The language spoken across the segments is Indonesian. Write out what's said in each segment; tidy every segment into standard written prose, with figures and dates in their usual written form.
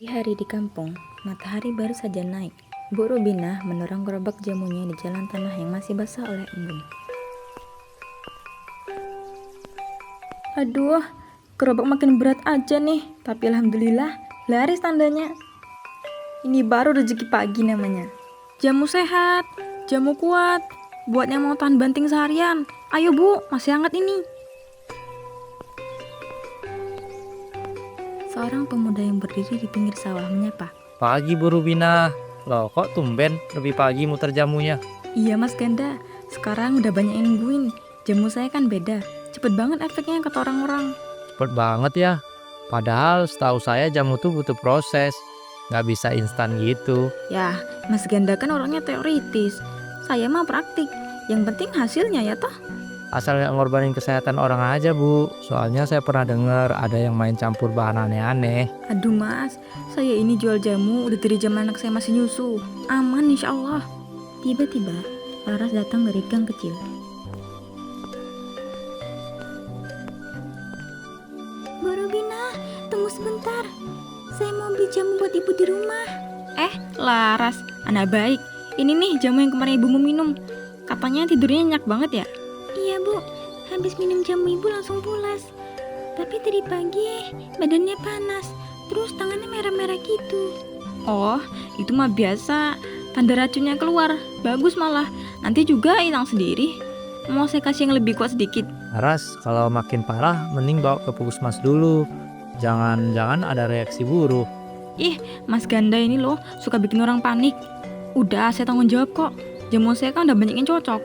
Di hari di kampung, matahari baru saja naik. Bu Rubinah mendorong gerobak jamunya di jalan tanah yang masih basah oleh embun. Aduh, gerobak makin berat aja nih. Tapi alhamdulillah, laris tandanya. Ini baru rezeki pagi namanya. Jamu sehat, jamu kuat, buat yang mau tahan banting seharian. Ayo bu, masih hangat ini. Seorang pemuda yang berdiri di pinggir sawah menyapa. Pagi Bu Rubina. Loh kok tumben lebih pagi muter jamunya? Iya mas Ganda, sekarang udah banyak yang nungguin. Jamu saya kan beda, cepet banget efeknya kata orang-orang. Cepet banget ya. Padahal setahu saya jamu tuh butuh proses. Nggak bisa instan gitu. Ya, mas Ganda kan orangnya teoritis. Saya mah praktik, yang penting hasilnya ya toh. Asal nggak ngorbanin kesehatan orang aja Bu. Soalnya saya pernah dengar ada yang main campur bahan aneh-aneh. Aduh mas, saya ini jual jamu udah dari zaman anak saya masih nyusu. Aman insya Allah. Tiba-tiba, Laras datang dari gang kecil. Bu Rubina, tunggu sebentar. Saya mau beli jamu buat ibu di rumah. Laras, anak baik. Ini nih jamu yang kemarin ibumu minum. Katanya tidurnya nyenyak banget ya? Iya bu, habis minum jamu ibu langsung pulas. Tapi tadi pagi badannya panas, terus tangannya merah-merah gitu. Oh, itu mah biasa. Tanda racunnya keluar, bagus malah. Nanti juga hilang sendiri. Mau saya kasih yang lebih kuat sedikit? Laras, kalau makin parah mending bawa ke puskesmas dulu. Jangan-jangan ada reaksi buruk. Ih, Mas Ganda ini loh suka bikin orang panik. Udah, saya tanggung jawab kok. Jamu saya kan udah banyak yang cocok.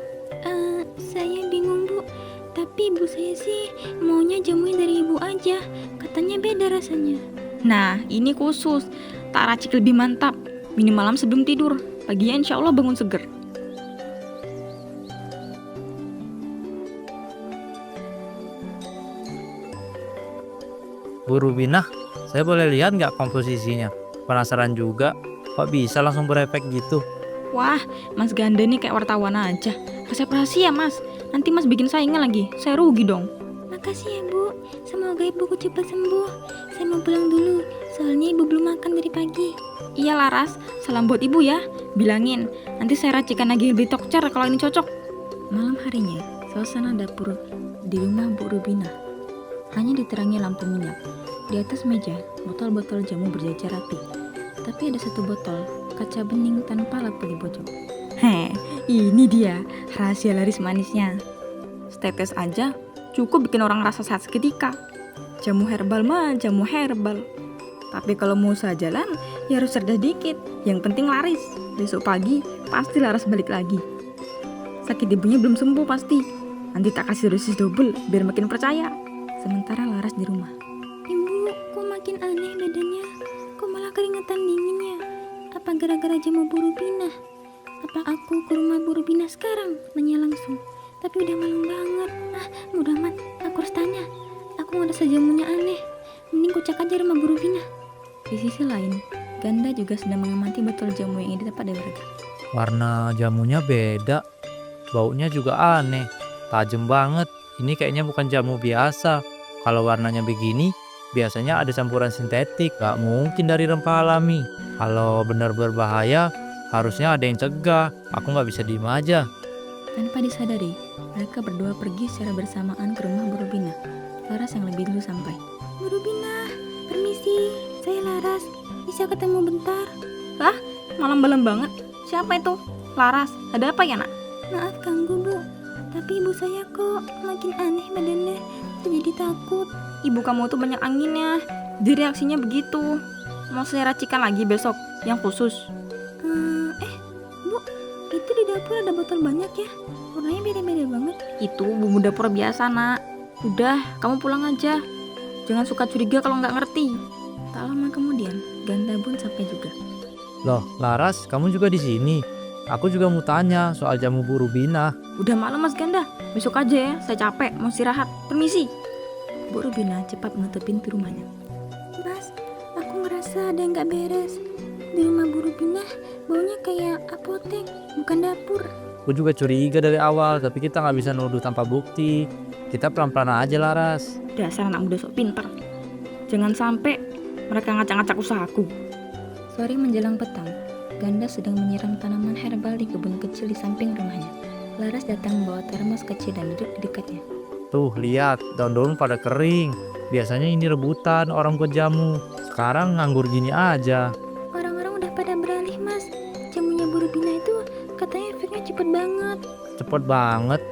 Saya bingung bu. Tapi ibu saya sih maunya jamunya dari ibu aja. Katanya beda rasanya. Nah, ini khusus. Tak racik lebih mantap. Minum malam sebelum tidur. Paginya insya Allah bangun seger. Bu Rubinah, saya boleh lihat nggak komposisinya? Penasaran juga, kok bisa langsung berefek gitu? Wah, Mas Ganda nih kayak wartawan aja. Resep rahasia mas. Nanti mas bikin saingan lagi. Saya rugi dong. Makasih ya bu. Semoga ibuku cepat sembuh. Saya mau pulang dulu. Soalnya ibu belum makan dari pagi. Iya Laras, salam buat ibu ya. Bilangin, nanti saya racikan lagi lebih tokcer kalau ini cocok. Malam harinya, suasana dapur di rumah Bu Rubina hanya diterangi lampu minyak. Di atas meja, botol-botol jamu berjajar rapi. Tapi ada satu botol kaca bening tanpa lapu di pojok. Ini dia rahasia laris manisnya. Setetes aja cukup bikin orang rasa sehat seketika. Jamu herbal mah jamu herbal. Tapi kalau mau usaha jalan, ya harus cerdas dikit. Yang penting laris. Besok pagi pasti Laras balik lagi. Sakit ibunya belum sembuh pasti. Nanti tak kasih dosis double biar makin percaya. Sementara Laras di rumah. Ibu, kok makin aneh badannya? Kok malah keringetan dinginnya? Apa gara-gara jamu Bu Rubinah? Apa aku ke rumah Bu Rubinah sekarang? Nanya langsung. Tapi udah malam banget. Mudah amat, aku harus tanya. Aku ngerasa jamunya aneh. Mending kucek aja rumah Bu Rubinah. Di sisi lain, Ganda juga sedang mengamati botol jamu yang didapat dari warga. Warna jamunya beda, baunya juga aneh, tajam banget. Ini kayaknya bukan jamu biasa. Kalau warnanya begini, biasanya ada campuran sintetik, gak mungkin dari rempah alami. Kalau benar berbahaya, harusnya ada yang cegah. Aku gak bisa diem aja. Tanpa disadari, mereka berdua pergi secara bersamaan ke rumah Bu Rubinah. Laras yang lebih dulu sampai. Bu Rubinah, permisi, saya Laras. Bisa ketemu bentar? Lah, malam-malam banget. Siapa itu? Laras, ada apa ya nak? Maaf ganggu bu, tapi ibu saya kok makin aneh badannya. Saya jadi takut. Ibu kamu tuh banyak anginnya. Jadi reaksinya begitu. Mau saya racikan lagi besok, yang khusus. Bu, itu di dapur ada botol banyak ya. Warnanya beda-beda banget. Itu bumbu dapur biasa nak. Udah, kamu pulang aja. Jangan suka curiga kalau nggak ngerti. Tak lama kemudian, Ganda pun sampai juga. Loh, Laras, kamu juga di sini? Aku juga mau tanya soal jamu Bu Rubinah. Udah malam mas Ganda, besok aja ya. Saya capek, mau istirahat. Permisi. Bu Rubinah cepat menutup pintu rumahnya. Mas, aku ngerasa ada yang nggak beres. Di rumah Bu Rubinah baunya kayak apotek, bukan dapur. Aku juga curiga dari awal, tapi kita nggak bisa nuduh tanpa bukti. Kita pelan-pelan aja Laras. Dasar anak muda sok pintar. Jangan sampai Mereka ngacak-ngacak usahaku. Sore menjelang petang, Ganda sedang menyiram tanaman herbal di kebun kecil di samping rumahnya. Laras datang membawa termos kecil dan duduk di dekatnya. Tuh, lihat, daun-daun pada kering. Biasanya ini rebutan orang buat jamu. Sekarang nganggur gini aja. Orang-orang udah pada beralih, Mas. Jamunya Bu Rubina itu katanya efeknya cepet banget. Cepet banget.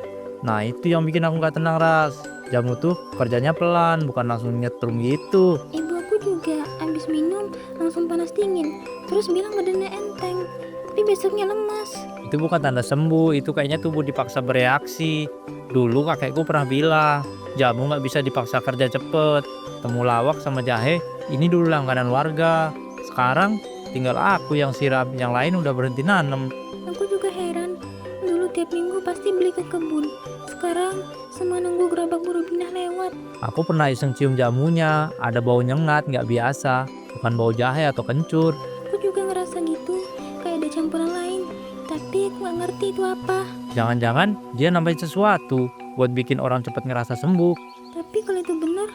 Nah, itu yang bikin aku gak tenang, Ras. Jamu tuh kerjanya pelan, bukan langsung nyetrum gitu. Ibu aku juga abis minum langsung panas dingin. Terus bilang badannya enteng, tapi besoknya lemas. Itu bukan tanda sembuh, itu kayaknya tubuh dipaksa bereaksi. Dulu kakekku pernah bilang, jamu gak bisa dipaksa kerja cepet. Temulawak sama jahe, ini dulu langganan warga. Sekarang tinggal aku yang siram, yang lain udah berhenti nanem. Aku juga heran. Dulu tiap minggu pasti beli ke kebun. Sekarang semua nunggu gerobak Bu Rubina lewat. Aku pernah iseng cium jamunya, ada bau nyengat gak biasa. Bukan bau jahe atau kencur. Aku juga ngerasa gitu, kayak ada campuran lain. Tapi aku gak ngerti itu apa. Jangan-jangan dia nambahin sesuatu buat bikin orang cepat ngerasa sembuh. Tapi kalau itu bener,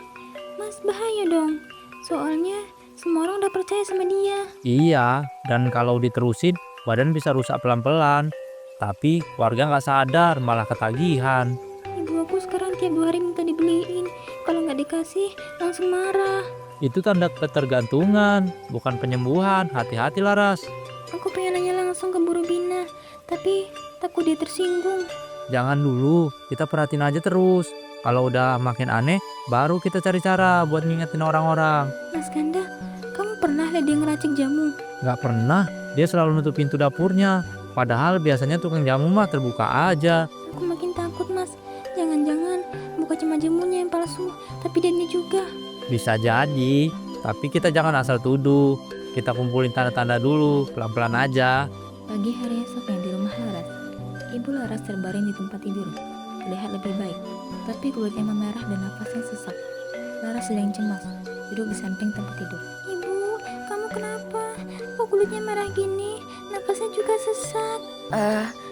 Mas bahaya dong. Soalnya semua orang udah percaya sama dia. Iya, dan kalau diterusin, badan bisa rusak pelan-pelan. Tapi warga nggak sadar, malah ketagihan. Ibu aku sekarang tiap 2 hari minta dibeliin. Kalau nggak dikasih, langsung marah. Itu tanda ketergantungan, bukan penyembuhan. Hati-hati, Laras. Aku pengen nanya langsung ke Bu Rubina, tapi takut dia tersinggung. Jangan dulu, kita perhatiin aja terus. Kalau udah makin aneh, baru kita cari cara buat ngingetin orang-orang. Mas Ganda, kamu pernah lihat dia ngeracik jamu? Nggak pernah, dia selalu nutup pintu dapurnya. Padahal biasanya tukang jamu mah terbuka aja. Aku makin takut, Mas. Jangan-jangan bukan cuma jamunya yang palsu, tapi dia juga. Bisa jadi, tapi kita jangan asal tuduh. Kita kumpulin tanda-tanda dulu, pelan-pelan aja. Pagi hari esoknya di rumah Laras, Ibu Laras terbaring di tempat tidur. Terlihat lebih baik, tapi kulitnya memerah dan nafasnya sesak. Laras sedang cemas, duduk di samping tempat tidur. Ibu, kamu kenapa? Kok kulitnya merah gini? Nafasnya juga sesak.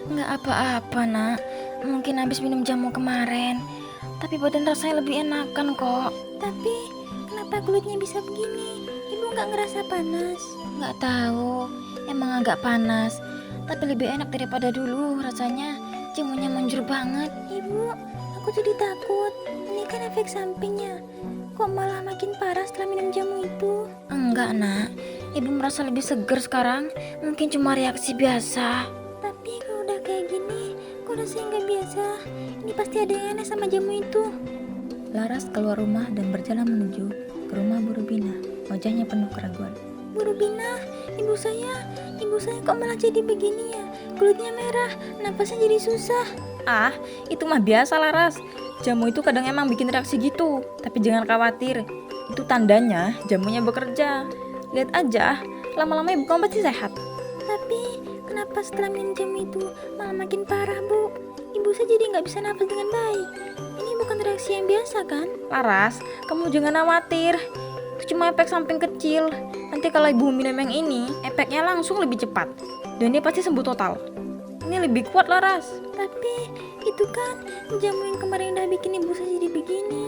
Nggak apa-apa, Nak. Mungkin habis minum jamu kemarin. Tapi badan rasanya lebih enakan kok. Tapi kenapa kulitnya bisa begini? Ibu nggak ngerasa panas? Nggak tahu. Emang agak panas. Tapi lebih enak daripada dulu rasanya. Jamunya manjur banget. Ibu, aku jadi takut. Ini kan efek sampingnya. Kok malah makin parah setelah minum jamu itu? Enggak, Nak. Ibu merasa lebih segar sekarang. Mungkin cuma reaksi biasa. Tapi kalau udah kayak gini, kok rasanya nggak biasa? Ini pasti ada yang aneh sama jamu itu. Laras keluar rumah dan berjalan menuju ke rumah Bu Rubina. Wajahnya penuh keraguan. Bu Rubina, ibu saya kok malah jadi begini ya? Kulitnya merah, napasnya jadi susah. Ah, itu mah biasa Laras. Jamu itu kadang emang bikin reaksi gitu. Tapi jangan khawatir, itu tandanya jamunya bekerja. Lihat aja, lama-lama ibu kamu pasti sehat. Tapi kenapa setelah minum jamu itu malah makin parah, Bu? Ibu saya jadi nggak bisa nafas dengan baik. Ini bukan reaksi yang biasa kan? Laras, kamu jangan khawatir. Itu cuma efek samping kecil. Nanti kalau ibu minum yang ini, efeknya langsung lebih cepat. Dan dia pasti sembuh total. Ini lebih kuat Laras. Tapi itu kan jamu yang kemarin udah bikin ibu saya jadi begini.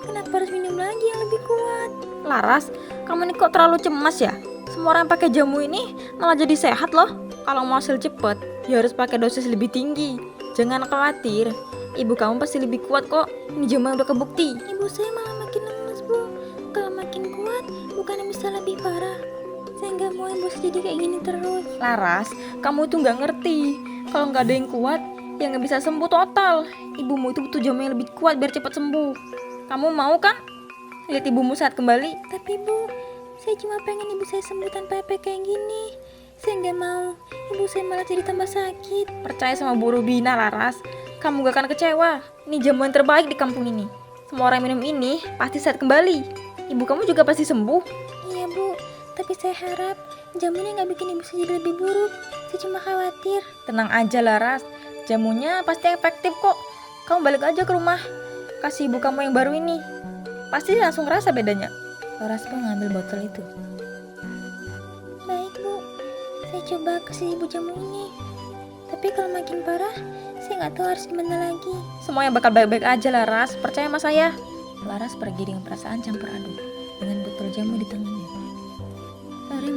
Kenapa harus minum lagi yang lebih kuat? Laras, kamu ini kok terlalu cemas ya? Semua orang pakai jamu ini malah jadi sehat loh. Kalau mau hasil cepet, ya harus pakai dosis lebih tinggi. Jangan khawatir, ibu kamu pasti lebih kuat kok. Ini jamu yang udah kebukti. Ibu saya malah makin lemas, Bu. Kalau makin kuat, bukannya bisa lebih parah. Saya nggak mau ibu saya jadi kayak gini terus. Laras, kamu tuh nggak ngerti. Kalau nggak ada yang kuat, ya nggak bisa sembuh total. Ibumu itu butuh jamu yang lebih kuat biar cepat sembuh. Kamu mau kan? Lihat ibumu sehat kembali. Tapi Bu, saya cuma pengen ibu saya sembuh tanpa efek kayak gini. Saya nggak mau, ibu saya malah jadi tambah sakit. Percaya sama Bu Rubina, Laras. Kamu gak akan kecewa. Ini jamu yang terbaik di kampung ini. Semua orang minum ini pasti sehat kembali. Ibu kamu juga pasti sembuh. Iya Bu, tapi saya harap jamu ini gak bikin ibu saya jadi lebih buruk. Saya cuma khawatir. Tenang aja Laras, jamunya pasti efektif kok. Kamu balik aja ke rumah, kasih ibu kamu yang baru ini. Pasti langsung ngerasa bedanya. Laras pun ngambil botol itu. Baik Bu, saya coba kasih ibu jamu ini. Tapi kalau makin parah, saya gak tahu harus gimana lagi. Semuanya bakal baik-baik aja Laras, percaya sama saya. Laras pergi dengan perasaan campur aduk dengan botol jamu di tangannya.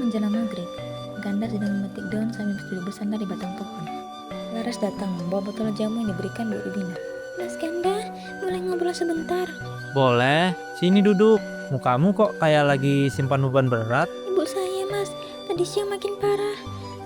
menjelang maghrib. Ganda sedang memetik daun sambil duduk bersandar di batang pohon. Laras datang membawa botol jamu yang diberikan Bu Rubina. Mas Ganda, boleh ngobrol sebentar? Boleh, sini duduk. Mukamu kok kayak lagi simpan beban berat? Ibu saya, Mas, tadi siang makin parah.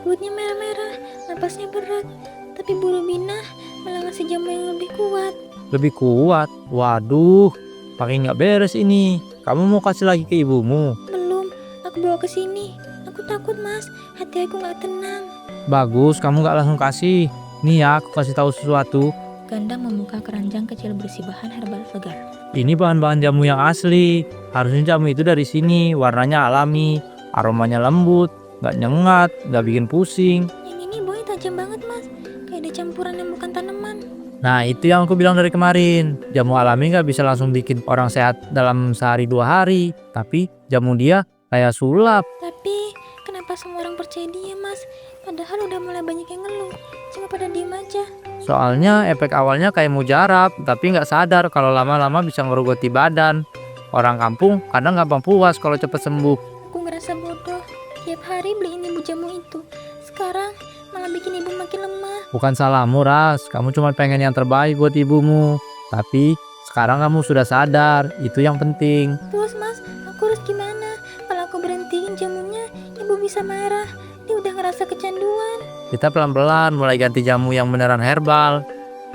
Kulitnya merah-merah, napasnya berat. Tapi Bu Rubina malah ngasih jamu yang lebih kuat. Lebih kuat? Waduh, makin nggak beres ini. Kamu mau kasih lagi ke ibumu? Belum, aku bawa ke sini. Aku takut, Mas. Hati aku nggak tenang. Bagus, kamu nggak langsung kasih. Nih ya, aku kasih tahu sesuatu. Ganda membuka keranjang kecil berisi bahan herbal segar. Ini bahan-bahan jamu yang asli. Harusnya jamu itu dari sini, warnanya alami, aromanya lembut, nggak nyengat, nggak bikin pusing. Yang ini baunya tajam banget, Mas. Kayak ada campuran yang bukan tanaman. Nah, itu yang aku bilang dari kemarin. Jamu alami nggak bisa langsung bikin orang sehat dalam sehari 2 hari. Tapi jamu dia kayak sulap. Tapi kenapa semua orang percaya dia, Mas? Padahal udah mulai banyak yang ngeluh. Cuma pada diem aja. Soalnya efek awalnya kayak mujarab, tapi nggak sadar kalau lama-lama bisa ngerogoti badan. Orang kampung kadang gampang puas kalau cepet sembuh. Aku ngerasa bodoh. Tiap hari beliin ibu jamu itu. Sekarang malah bikin ibu makin lemah. Bukan salahmu, Ras. Kamu cuma pengen yang terbaik buat ibumu. Tapi sekarang kamu sudah sadar, itu yang penting. Terus, Mas, aku harus gimana? Kalau aku berhentiin jamunya, ibu bisa marah. Dia udah ngerasa kecanduan. Kita pelan-pelan mulai ganti jamu yang beneran herbal.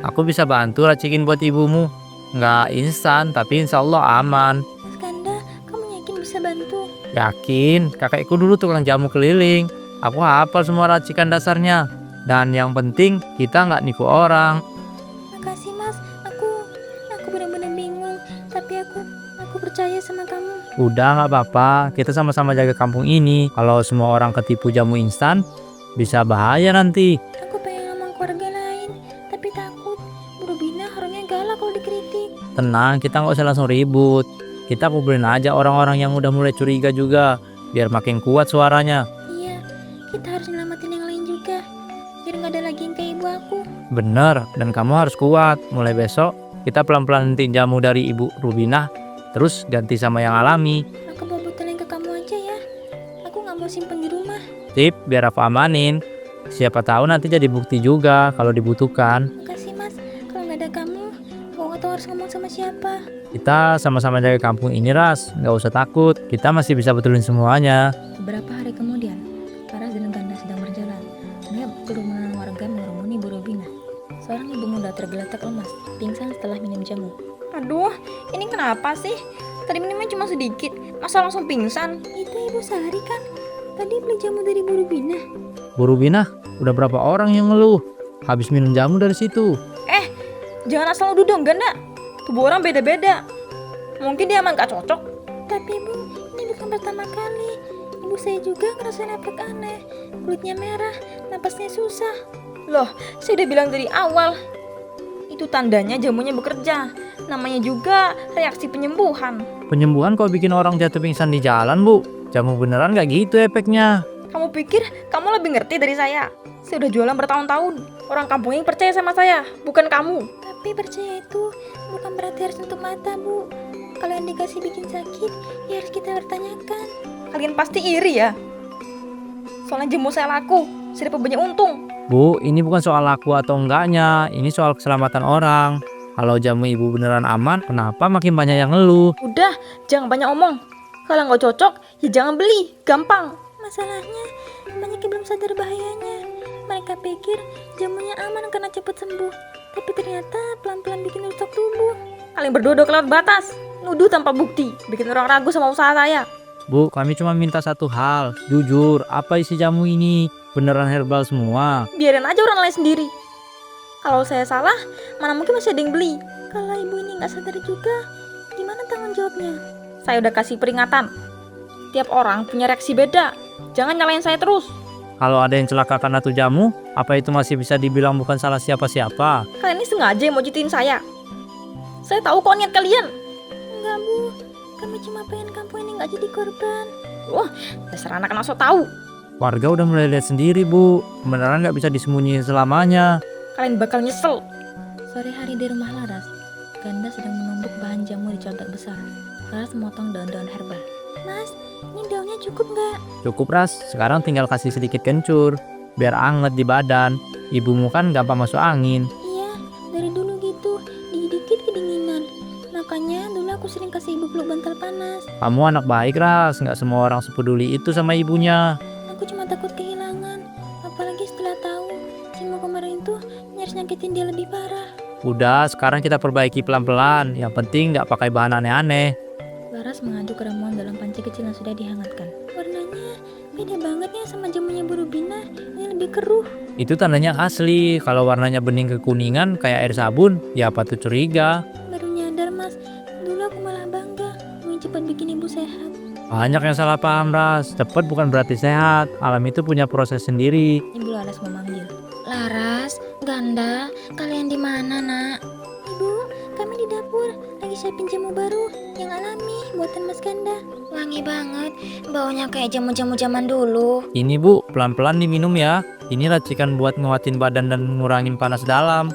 Aku bisa bantu racikin buat ibumu. Nggak instan, tapi insya Allah aman. Mas Ganda, kamu yakin bisa bantu? Yakin, kakekku dulu tukang jamu keliling. Aku hafal semua racikan dasarnya. Dan yang penting, kita nggak nipu orang. Makasih, Mas. Aku benar-benar bingung. Tapi aku percaya sama kamu. Udah nggak apa-apa, kita sama-sama jaga kampung ini. Kalau semua orang ketipu jamu instan, bisa bahaya nanti. Aku pengen ngomong keluarga lain, tapi takut. Bu Rubina orangnya galak kalau dikritik. Tenang, kita nggak usah langsung ribut. Kita kumpulin aja orang-orang yang udah mulai curiga juga, biar makin kuat suaranya. Iya, kita harus nyelamatin yang lain juga. Biar nggak ada lagi yang kayak ibu aku. Bener, dan kamu harus kuat. Mulai besok, kita pelan-pelan hentiin jamu dari Ibu Rubinah, terus ganti sama yang alami. Aku bawa botol yang ke kamu aja ya. Aku nggak mau simpen di rumah. Sip, biar aku amanin. Siapa tahu nanti jadi bukti juga kalau dibutuhkan. Makasih, Mas. Kalau nggak ada kamu, aku nggak tahu harus ngomong sama siapa. Kita sama-sama jaga kampung ini, Ras. Nggak usah takut, kita masih bisa betulin semuanya. Beberapa hari kemudian, Laras dan Ganda sedang berjalan. Melihat kerumunan warga mengerumuni Bu Rubina. Seorang ibu muda tergeletak lemas, pingsan setelah minum jamu. Aduh, ini kenapa sih? Tadi minumnya cuma sedikit, masa langsung pingsan? Itu Ibu Sari kan? Tadi beli jamu dari Bu Rubina. Bu Rubinah, udah berapa orang yang ngeluh habis minum jamu dari situ? Jangan asal nuduh dong, Ganda. Tubuh orang beda-beda. Mungkin dia emang gak cocok. Tapi Bu, ini bukan pertama kali. Ibu saya juga ngerasain efek aneh. Kulitnya merah, napasnya susah. Loh, saya udah bilang dari awal. Itu tandanya jamunya bekerja. Namanya juga reaksi penyembuhan. Penyembuhan kok bikin orang jatuh pingsan di jalan, Bu? Jamu beneran gak gitu efeknya. Kamu pikir kamu lebih ngerti dari saya? Saya udah jualan bertahun-tahun. Orang kampung yang percaya sama saya, bukan kamu. Tapi percaya itu bukan berarti harus tutup mata, Bu. Kalau yang dikasih bikin sakit, ya harus kita bertanyakan. Kalian pasti iri ya? Soalnya jamu saya laku, saya dapat banyak untung. Bu, ini bukan soal laku atau enggaknya, ini soal keselamatan orang. Kalau jamu ibu beneran aman, kenapa makin banyak yang ngeluh? Udah, jangan banyak omong. Kalau nggak cocok, ya jangan beli, gampang. Masalahnya, banyak yang belum sadar bahayanya. Mereka pikir jamunya aman karena cepat sembuh, tapi ternyata pelan-pelan bikin rusak tubuh. Kalian berdua udah kelewat batas, nuduh tanpa bukti, bikin orang ragu sama usaha saya. Bu, kami cuma minta satu hal, jujur, apa isi jamu ini? Beneran herbal semua? Biarin aja orang lain sendiri. Kalau saya salah, mana mungkin masih ada yang beli. Kalau ibu ini nggak sadar juga, gimana tanggung jawabnya? Saya udah kasih peringatan. Tiap orang punya reaksi beda. Jangan nyalain saya terus. Kalau ada yang celaka karena tuh jamu, apa itu masih bisa dibilang bukan salah siapa-siapa? Kalian ini sengaja yang mau jitin saya. Saya tahu kok niat kalian. Enggak, Bu. Kami cuma pengen kampung ini nggak jadi korban. Wah, dasar anak so tahu. Warga udah mulai lihat sendiri, Bu. Beneran nggak bisa disembunyiin selamanya. Kalian bakal nyesel. Sore hari di rumah Laras, Ganda sedang menumbuk bahan jamu di contok besar. Laras memotong daun-daun herbal. Mas, Ini daunnya cukup nggak? Cukup Ras, sekarang tinggal kasih sedikit kencur, biar anget di badan. Ibumu kan gampang masuk angin. Iya, dari dulu gitu, dikit-dikit kedinginan. Makanya dulu aku sering kasih ibu peluk bantal panas. Kamu anak baik Ras, nggak semua orang sepeduli itu sama ibunya. Aku cuma takut kehilangan, apalagi setelah tahu Cimo kemarin itu nyaris nyakitin dia lebih parah. Udah, sekarang kita perbaiki pelan-pelan. Yang penting nggak pakai bahan aneh-aneh. Laras mengaduk ramuan dalam panci kecil yang sudah dihangatkan. Warnanya beda banget ya sama jamunya Bu Rubina, ini lebih keruh. Itu tandanya asli. Kalau warnanya bening kekuningan kayak air sabun, ya patut curiga. Baru nyadar Mas, dulu aku malah bangga ingin cepat bikin ibu sehat. Banyak yang salah paham Ras. Cepet bukan berarti sehat. Alam itu punya proses sendiri. Ibu Laras memanggil. Laras, Ganda, kalian di mana nak? Ibu, kami di dapur, lagi siapin jamu baru yang alami buatan Mas Ganda. Wangi banget, baunya kayak jamu-jamu zaman dulu. Ini Bu, pelan-pelan diminum ya. Ini racikan buat nguatin badan dan ngurangin panas dalam.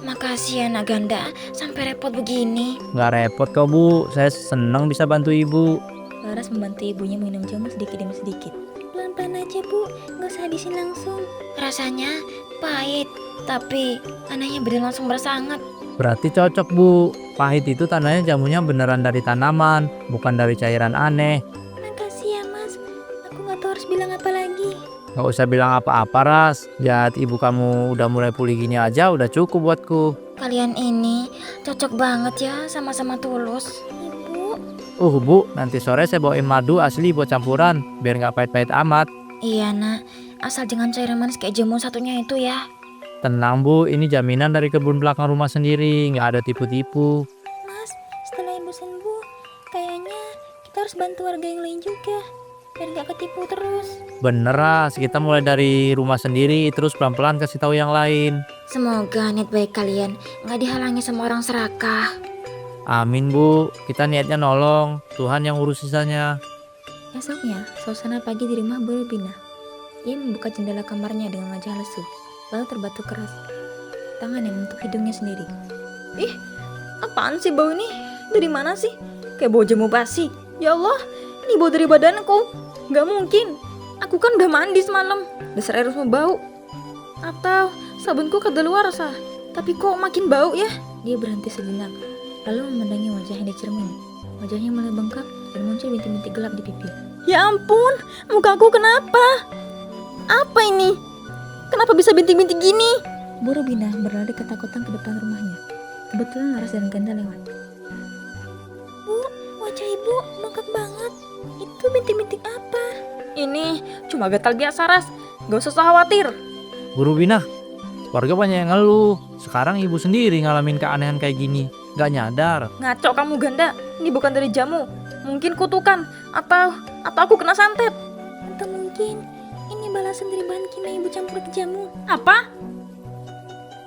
Makasih ya nak Ganda, sampai repot begini. Nggak repot kok Bu, saya seneng bisa bantu Ibu. Laras membantu ibunya minum jamu sedikit demi sedikit. Pelan-pelan aja Bu, nggak usah habisin langsung. Rasanya pahit, tapi anehnya bener langsung berasa hangat. Berarti cocok Bu. Pahit itu tandanya jamunya beneran dari tanaman, bukan dari cairan aneh. Makasih ya Mas, aku nggak tahu harus bilang apa lagi. Nggak usah bilang apa-apa Ras. Lihat ibu kamu udah mulai pulih gini aja udah cukup buatku. Kalian ini cocok banget ya, sama-sama tulus. Ibu, Bu, nanti sore saya bawain madu asli buat campuran, biar nggak pahit-pahit amat. iya nak, asal jangan cairan manis kayak jamu satunya itu ya. Tenang Bu, ini jaminan dari kebun belakang rumah sendiri, nggak ada tipu-tipu. Mas, setelah ibu sembuh, kayaknya kita harus bantu warga yang lain juga, biar nggak ketipu terus. Bener Ras, kita mulai dari rumah sendiri, terus pelan-pelan kasih tahu yang lain. Semoga niat baik kalian nggak dihalangi sama orang serakah. Amin Bu, kita niatnya nolong, Tuhan yang urus sisanya. Esoknya, suasana pagi di rumah Bu Rubina. Ia membuka jendela kamarnya dengan wajah lesu, lalu terbatuk keras. Tangannya menentuk hidungnya sendiri. Ih, apaan sih bau ini? Dari mana sih? Kayak bau jamu basi. Ya Allah, ini bau dari badanku. Gak mungkin. Aku kan udah mandi semalam. Dasar air semua bau. Atau sabunku kadaluarsa. Tapi kok makin bau ya? Dia berhenti sejenak, lalu memandangi wajah yang dicermin. Wajahnya mulai bengkak dan muncul bintik-bintik gelap di pipi. Ya ampun, mukaku kenapa? Apa ini? Kenapa bisa bintik-bintik gini? Bu Rubina berlari ketakutan ke depan rumahnya. Kebetulan Laras dan Ganda lewat. Bu, wajah ibu bengkak banget. Itu bintik-bintik apa? Ini cuma gatal biasa Ras. Gak usah khawatir. Bu Rubina, warga banyak yang ngeluh. Sekarang ibu sendiri ngalamin keanehan kayak gini. Gak nyadar. Ngaco kamu Ganda. Ini bukan dari jamu. Mungkin kutukan atau aku kena santet. Atau mungkin ini balasan dari bahan kimia ibu campur ke jamu. Apa?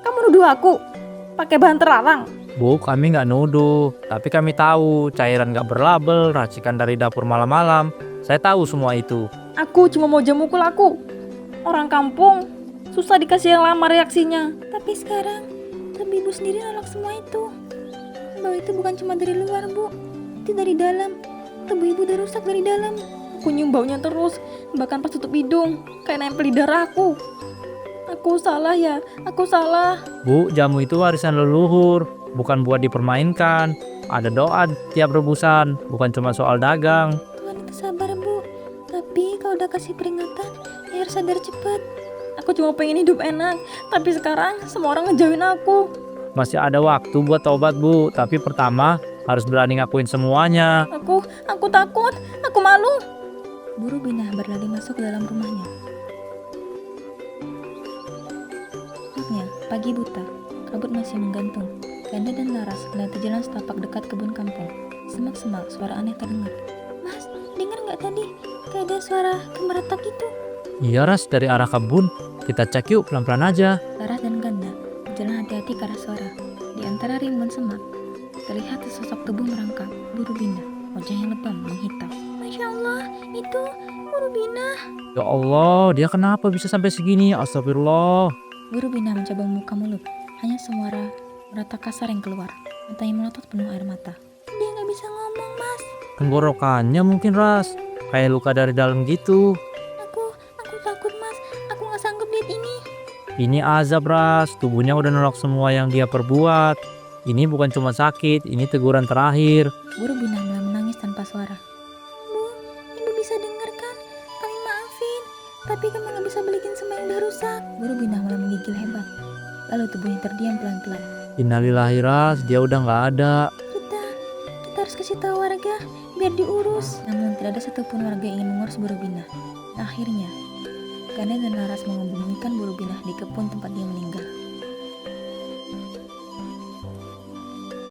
Kamu nuduh aku pakai bahan terlarang? Bu, kami nggak nuduh. Tapi kami tahu cairan nggak berlabel, racikan dari dapur malam-malam. Saya tahu semua itu. Aku cuma mau jamu laku. Orang kampung susah dikasih yang lama reaksinya. Tapi sekarang tubuh ibu sendiri nolak semua itu. Bau itu bukan cuma dari luar Bu, itu dari dalam. Tubuh ibu udah rusak dari dalam. Aku nyium baunya terus, bahkan pas tutup hidung kayak nempel di darahku. Aku salah ya, aku salah. Bu, jamu itu warisan leluhur, bukan buat dipermainkan. Ada doa tiap rebusan, bukan cuma soal dagang. Tuhan itu sabar Bu, tapi kalau udah kasih peringatan ya harus sadar cepat. Aku cuma pengen hidup enak, tapi sekarang semua orang ngejauhin aku. Masih ada waktu buat tobat Bu, tapi pertama harus berani ngakuin semuanya. Aku takut, aku malu. Bu Rubina berlari masuk ke dalam rumahnya. Maksudnya, pagi buta, kabut masih menggantung. Ganda dan Laras melewati jalan setapak dekat kebun kampung. Semak-semak suara aneh terdengar. Mas, dengar nggak tadi? Kayak ada suara gemeretak itu. Iya Ras, dari arah kebun. Kita cek yuk pelan-pelan aja. Laras dan Ganda berjalan hati-hati ke arah suara. Di antara rimbun semak, terlihat sesosok tubuh merangkak. Bu Rubina, wajahnya lebam menghitam. Masya Allah, itu Bu Rubina. Ya Allah, dia kenapa bisa sampai segini? Astagfirullah. Bu Rubina mencoba membuka mulut. Hanya suara merata kasar yang keluar. Matanya melotot penuh air mata. Dia nggak bisa ngomong, Mas. Tenggorokannya mungkin Ras. kayak luka dari dalam gitu. Aku takut mas, aku nggak sanggup lihat ini. Ini azab Ras, tubuhnya udah nolak semua yang dia perbuat. Ini bukan cuma sakit, ini teguran terakhir. Bu Rubina mulai menangis tanpa suara. Bu, ibu bisa dengar kan? Kami maafin, tapi kami nggak bisa balikin semua yang udah rusak. Bu Rubina mulai menggigil hebat. Lalu tubuhnya terdiam pelan-pelan. Innalillahi Ras, dia udah nggak ada. Kita harus kasih tahu warga biar diurus. Namun tidak ada satupun warga yang ingin mengurus Bu Rubina. Akhirnya, Ganda dan Laras mengebumikan Bu Rubina di kebun tempat dia meninggal.